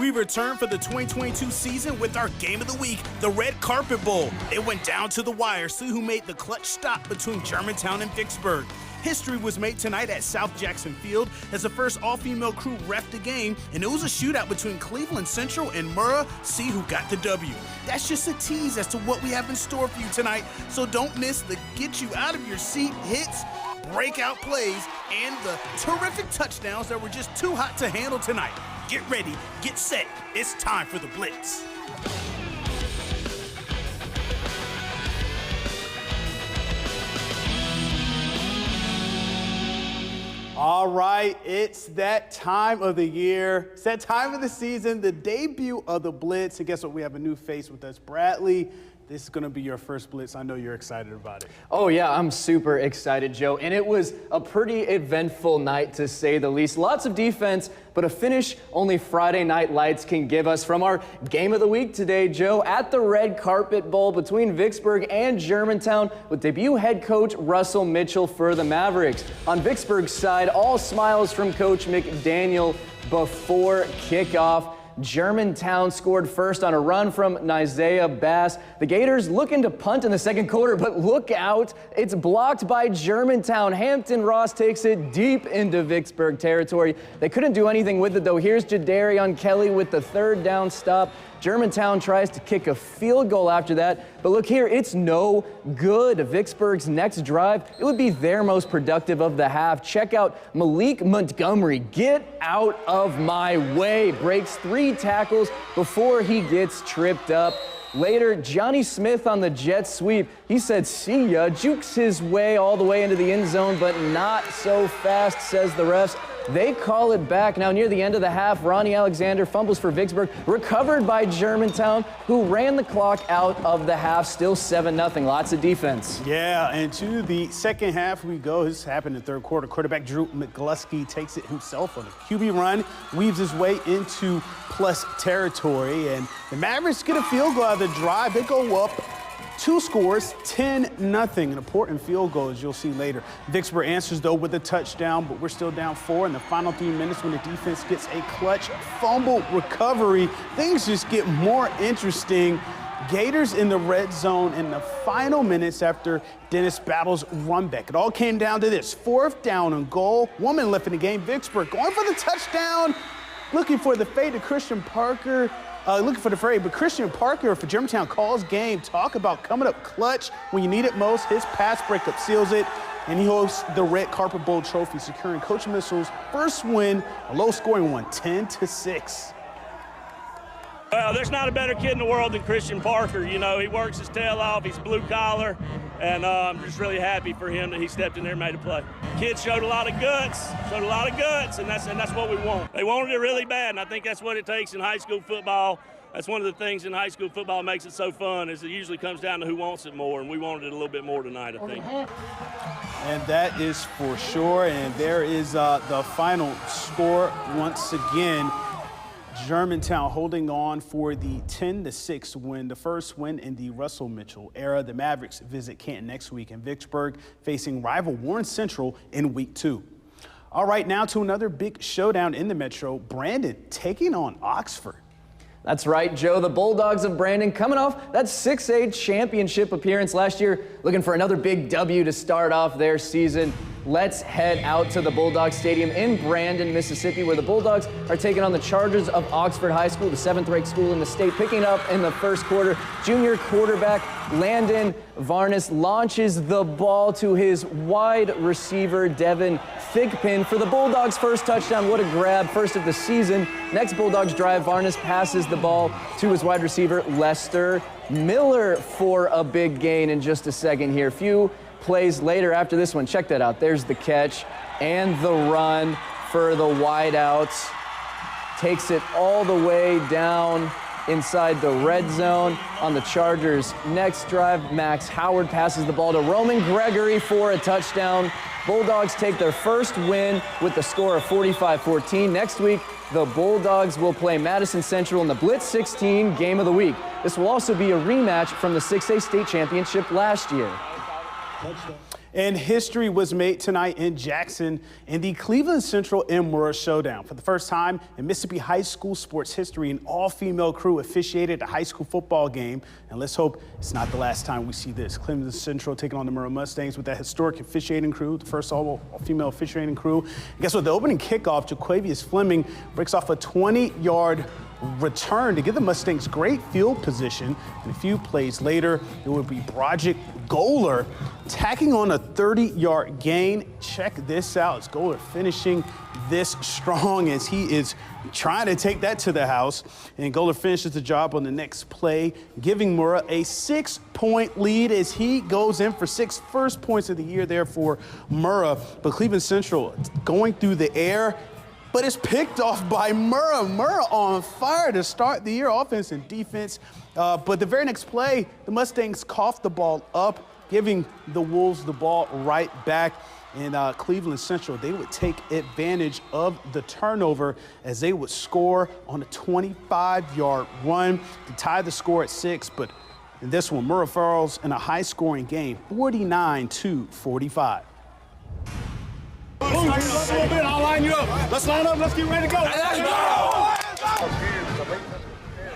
We return for the 2022 season with our game of the week, the Red Carpet Bowl. It went down to the wire. See who made the clutch stop between Germantown and Vicksburg. History was made tonight at South Jackson Field as the first all-female crew reffed the game, and it was a shootout between Cleveland Central and Murrah. See who got the W. That's just a tease as to what we have in store for you tonight, so don't miss the get-you-out-of-your-seat hits, breakout plays, and the terrific touchdowns that were just too hot to handle tonight. Get ready, get set, it's time for the Blitz. All right, it's that time of the year. It's that time of the season, the debut of the Blitz. And guess what? We have a new face with us, Bradley. This is going to be your first Blitz. I know you're excited about it. Oh, yeah, I'm super excited, Joe. And it was a pretty eventful night, to say the least. Lots of defense, but a finish only Friday Night Lights can give us. From our game of the week today, Joe, at the Red Carpet Bowl between Vicksburg and Germantown with debut head coach Russell Mitchell for the Mavericks. On Vicksburg's side, all smiles from Coach McDaniel before kickoff. Germantown scored first on a run from Isaiah Bass. The Gators looking to punt in the second quarter, but look out, it's blocked by Germantown. Hampton Ross takes it deep into Vicksburg territory. They couldn't do anything with it, though. Here's Jadarion Kelly with the third down stop. Germantown tries to kick a field goal after that, but look here, it's no good. Vicksburg's next drive, it would be their most productive of the half. Check out Malik Montgomery. Get out of my way. Breaks 3 tackles before he gets tripped up. Later, Johnny Smith on the jet sweep. He said, see ya, jukes his way all the way into the end zone, but not so fast, says the refs. They call it back. Now, near the end of the half, Ronnie Alexander fumbles for Vicksburg, recovered by Germantown, who ran the clock out of the half. Still 7-0. Lots of defense. Yeah, and to the second half we go. This happened in the third quarter. Quarterback Drew McGlusky takes it himself on a QB run, weaves his way into plus territory, and the Mavericks get a field goal out of the drive. They go up 2 scores, 10-0. An important field goal, as you'll see later. Vicksburg answers, though, with a touchdown, but we're still down 4 in the final 3 minutes when the defense gets a clutch fumble recovery. Things just get more interesting. Gators in the red zone in the final minutes after Dennis Battle's run back. It all came down to this. 4th down and goal. 1 minute left in the game. Vicksburg going for the touchdown, looking for the fade to Christian Parker. Looking for the fade, but Christian Parker for Germantown calls game. Talk about coming up clutch when you need it most. His pass breakup seals it, and he hosts the Red Carpet Bowl trophy, securing Coach Mitchell's first win, a low-scoring one, 10-6. Well, there's not a better kid in the world than Christian Parker. You know, he works his tail off. He's blue collar, and I'm just really happy for him that he stepped in there and made a play. Kids showed a lot of guts, and that's what we want. They wanted it really bad, and I think that's what it takes in high school football. That's one of the things in high school football that makes it so fun, is it usually comes down to who wants it more, and we wanted it a little bit more tonight, I think. And that is for sure, and there is the final score once again. Germantown holding on for the 10-6 win, the first win in the Russell Mitchell era. The Mavericks visit Canton next week, and Vicksburg facing rival Warren Central in week 2. All right, now to another big showdown in the Metro. Brandon taking on Oxford. That's right, Joe. The Bulldogs of Brandon coming off that 6A championship appearance last year, looking for another big W to start off their season. Let's head out to the Bulldog Stadium in Brandon, Mississippi, where the Bulldogs are taking on the Chargers of Oxford High School, the 7th-ranked school in the state. Picking up in the first quarter, junior quarterback Landon Varnes launches the ball to his wide receiver, Devin Thigpen, for the Bulldogs' first touchdown. What a grab, first of the season. Next Bulldogs drive, Varnes passes the ball to his wide receiver, Lester Miller, for a big gain in just a second here. Few plays later after this one. Check that out. There's the catch and the run for the wideouts. Takes it all the way down inside the red zone. On the Chargers' next drive, Max Howard passes the ball to Roman Gregory for a touchdown. Bulldogs take their first win with the score of 45-14. Next week, the Bulldogs will play Madison Central in the Blitz 16 Game of the Week. This will also be a rematch from the 6A state championship last year. And history was made tonight in Jackson in the Cleveland Central and Murrah showdown. For the first time in Mississippi high school sports history, an all-female crew officiated a high school football game. And let's hope it's not the last time we see this. Cleveland Central taking on the Murrah Mustangs with that historic officiating crew, the first all-female officiating crew. And guess what? The opening kickoff, Jaquavius Fleming breaks off a 20-yard return to give the Mustangs great field position. And a few plays later, it would be Broderick Goler tacking on a 30-yard gain. Check this out. It's Goler finishing this strong as he is trying to take that to the house. And Goler finishes the job on the next play, giving Murrah a 6-point lead as he goes in for 6 first points of the year there for Murrah. But Cleveland Central going through the air, but it's picked off by Murrah. Murrah on fire to start the year, offense and defense. But the very next play, the Mustangs coughed the ball up, giving the Wolves the ball right back. And Cleveland Central, they would take advantage of the turnover as they would score on a 25-yard run to tie the score at 6. But in this one, Murrah falls in a high-scoring game, 49-45. Move a little bit, I'll line you up. Let's line up, let's get ready to go. Let's go!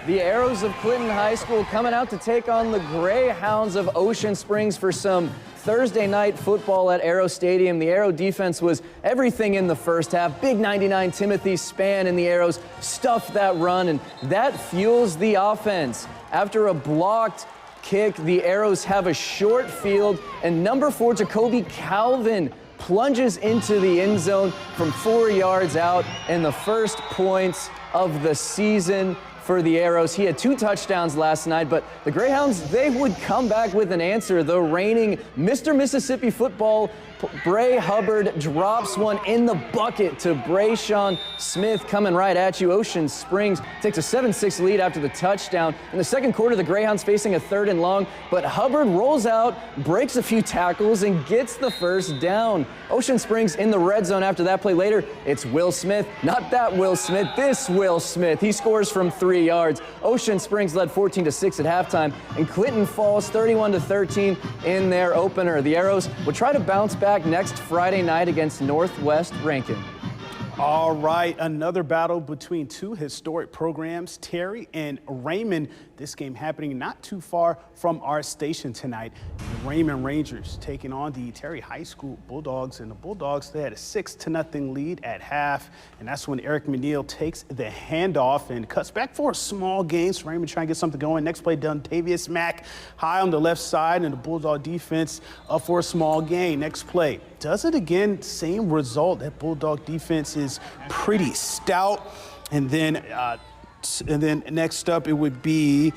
The Arrows of Clinton High School coming out to take on the Greyhounds of Ocean Springs for some Thursday night football at Arrow Stadium. The Arrow defense was everything in the first half. Big 99 Timothy Spann and the Arrows stuffed that run, and that fuels the offense. After a blocked kick, the Arrows have a short field, and number 4, Jacoby Calvin, plunges into the end zone from 4 yards out, and the first points of the season for the Arrows. He had 2 touchdowns last night, but the Greyhounds, they would come back with an answer. The reigning Mr. Mississippi football, Bray Hubbard, drops one in the bucket to Brayshawn Smith coming right at you. Ocean Springs takes a 7-6 lead after the touchdown. In the second quarter, the Greyhounds facing a 3rd and long, but Hubbard rolls out, breaks a few tackles, and gets the first down. Ocean Springs in the red zone after that play later. It's Will Smith, not that Will Smith, this Will Smith. He scores from 3 yards. Ocean Springs led 14-6 at halftime, and Clinton falls 31-13 in their opener. The Arrows would try to bounce back next Friday night against Northwest Rankin. All right, another battle between 2 historic programs, Terry and Raymond. This game happening not too far from our station tonight. The Raymond Rangers taking on the Terry High School Bulldogs. And the Bulldogs, they had a 6-0 lead at half. And that's when Eric McNeil takes the handoff and cuts back for a small gain. So Raymond trying to get something going. Next play, Dontavius Mack high on the left side, and the Bulldog defense up for a small gain. Next play, does it again, same result. That Bulldog defense is pretty stout. And then next up, it would be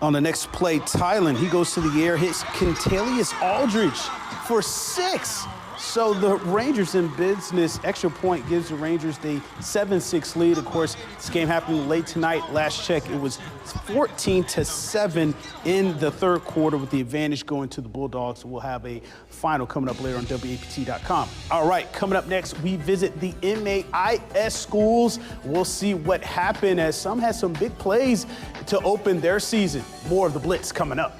on the next play, Tylen. He goes to the air, hits Kentalius Aldridge for 6. So the Rangers in business. Extra point gives the Rangers the 7-6 lead. Of course, this game happening late tonight. Last check, it was 14-7 in the third quarter with the advantage going to the Bulldogs. We'll have a final coming up later on WAPT.com. All right, coming up next, we visit the MAIS schools. We'll see what happened as some had some big plays to open their season. More of the Blitz coming up.